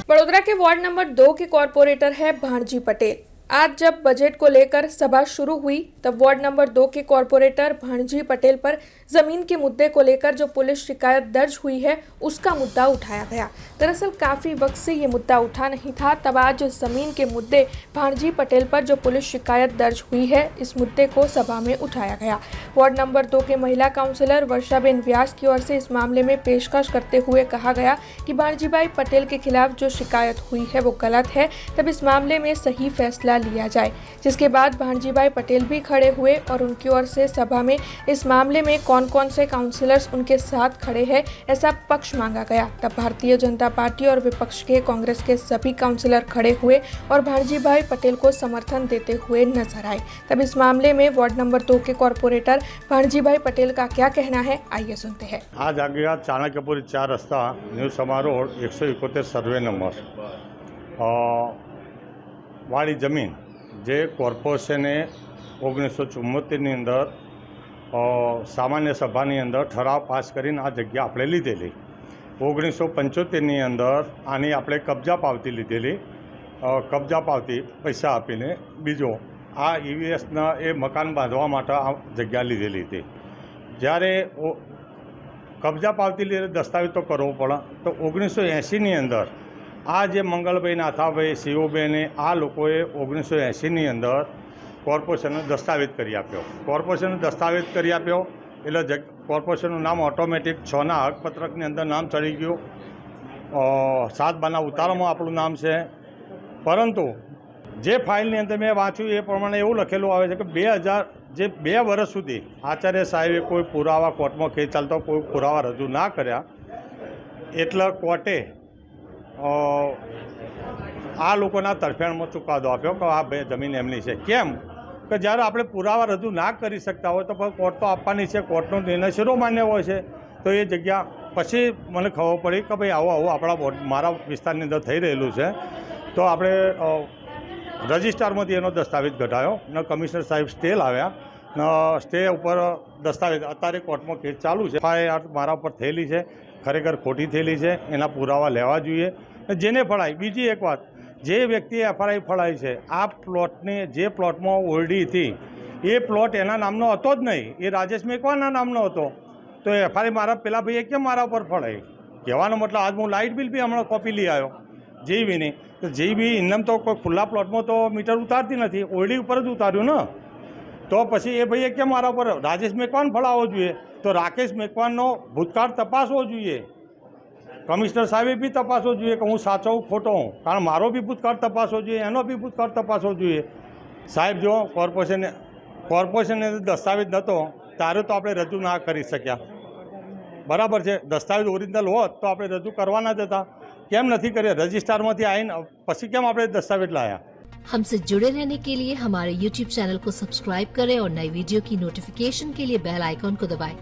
बड़ोदरा के ward number 2 के corporator है भाणजी पटेल। आज जब बजट को लेकर सभा शुरू हुई तब वार्ड नंबर 2 के कॉरपोरेटर भाणजी पटेल पर जमीन के मुद्दे को लेकर जो पुलिस शिकायत दर्ज हुई है उसका मुद्दा उठाया गया। दरअसल काफी वक्त से ये मुद्दा उठा नहीं था, तब आज जमीन के मुद्दे भाणजी पटेल पर जो पुलिस शिकायत दर्ज हुई है इस मुद्दे को सभा में उठाया गया। वार्ड नंबर 2 के महिला काउंसिलर वर्षाबेन व्यास की ओर से इस मामले में पेशकश करते हुए कहा गया कि भाणजीभाई पटेल के खिलाफ जो शिकायत हुई है वो गलत है, तब इस मामले में सही फैसला लिया जाए। जिसके बाद भाणजीभाई पटेल भी खड़े हुए और उनकी ओर से सभा में इस मामले में कौन कौन से काउंसिलर्स उनके साथ खड़े हैं ऐसा पक्ष मांगा गया। तब भारतीय जनता पार्टी और विपक्ष के कांग्रेस के सभी काउंसिलर खड़े हुए और भाणजीभाई पटेल को समर्थन देते हुए नजर आए। तब इस मामले में वार्ड नंबर 2 के कॉरपोरेटर भाणजीभाई पटेल का क्या कहना है, आइए सुनते हैं। आज आगे चाणक्यपुरी 4 रस्ता न्यू समा रोड 171 सर्वे नंबर वाली जमीन जे कॉर्पोरेशने 1974 अंदर सामान्य सभानी अंदर ठराव पास करीने आ जग्या आपणे लीधेली। 1975 अंदर आनी आपणे कब्जा पावती लीधेली। कब्जा पावती पैसा आपीने बीजो आ ईवीएसना ए मकान बांधवा माटे आ जग्या लीधेली हती। ज्यारे कब्जा पावती लीधे दस्तावेज तो करवो पड़े। तो 1980 अंदर आ जे मंगलभाई नाथाभाई सीओबेने आ लोकोए 1980 अंदर कॉर्पोरेशनने दस्तावेज करी आप्यो। कॉर्पोरेशने दस्तावेज करी आप्यो एटले कॉर्पोरेशननुं नाम ऑटोमेटिक 6 ना हकपत्रकनी अंदर नाम चढ़ी गयुं। 7 बाना उतारामां आपणुं नाम छे, परंतु जे फाइलनी अंदर मैं वाँच्युं ए प्रमाणे एवुं लखेલું आवे छे के 2000 जे 2 वर्ष सुधी आचार्य साहेबे कोई पुरावा कोर्टमां केस चालतो कोई पुरावा रजू ना कर्या एटले कोर्टे आ लोकोना तरफेणमां चुकादो आप्यो के आ जमीन एमनी छे। केम के ज्यारे आपणे पुरावा रजू ना करी शकता होय तो कोर्ट तो आपवानी छे, कोर्टनो निर्णय शिरोमान्य होय छे। तो ए जग्या पछी मने खबर पड़ी के भाई आवो आपणा मारा विस्तारनी अंदर थई रहेलुं छे। तो आपणे रजिस्ट्रारमांथी एनो दस्तावेज कढायो ने कमिशनर साहेब स्टे लाव्या ने स्टे उपर दस्तावेज अत्यारे कोर्टमां केस चालू छे। एफआईआर मारा पर थयेली छे, खरेखर खोटी थयेली छे, एना पुरावा लेवा जोईए। जेने फळाई बीजी एक बात, जे व्यक्तिए एफआईआर फळाई छे आ प्लॉटने जे प्लॉटमां ओरडी थी ए प्लॉट एना नामनो हतो ज नहीं, ए राजेश मेकवाना नामनो हतो। तो एफआईआर मारा पेला भाईए केम मारा पर फळाई? कहेवानो मतलब आज हूँ लाइट बिल भी हमणां कॉपी लई आव्यो जीवीनी। तो जीवी इनम तो कोई खुला प्लॉटमां तो मीटर उतारती नहीं, ओरडी उपर ज उतार्युं ने। तो पछी ए भाईए केम मारा पर राजेश मेकवान फळावવો જોઈએ? तो राकेश मेकवाननो भूतकाळ तपासવો જોઈએ। कमिश्नर साहेबे भी तपासવો જોઈએ कि हूँ साचो हूँ खोटो हूँ, कारण मारो भी भूतकाळ तपासવો જોઈએ, एनो भी भूतकाळ तपासવો જોઈએ। साहेब जो कॉर्पोरेशने दस्तावेज नतो त्यारे तो आपणे रजू ना करी शक्या, बराबर है। दस्तावेज ओरिजिनल होत तो आपणे रजू करवाना ज हता, केम नहीं करे? रजिस्ट्रारमांथी आवीने पछी केम आपणे दस्तावेज लाया? हमसे जुड़े रहने के लिए हमारे YouTube चैनल को सब्सक्राइब करें और नई वीडियो की नोटिफिकेशन के लिए बेल आइकॉन को दबाएं।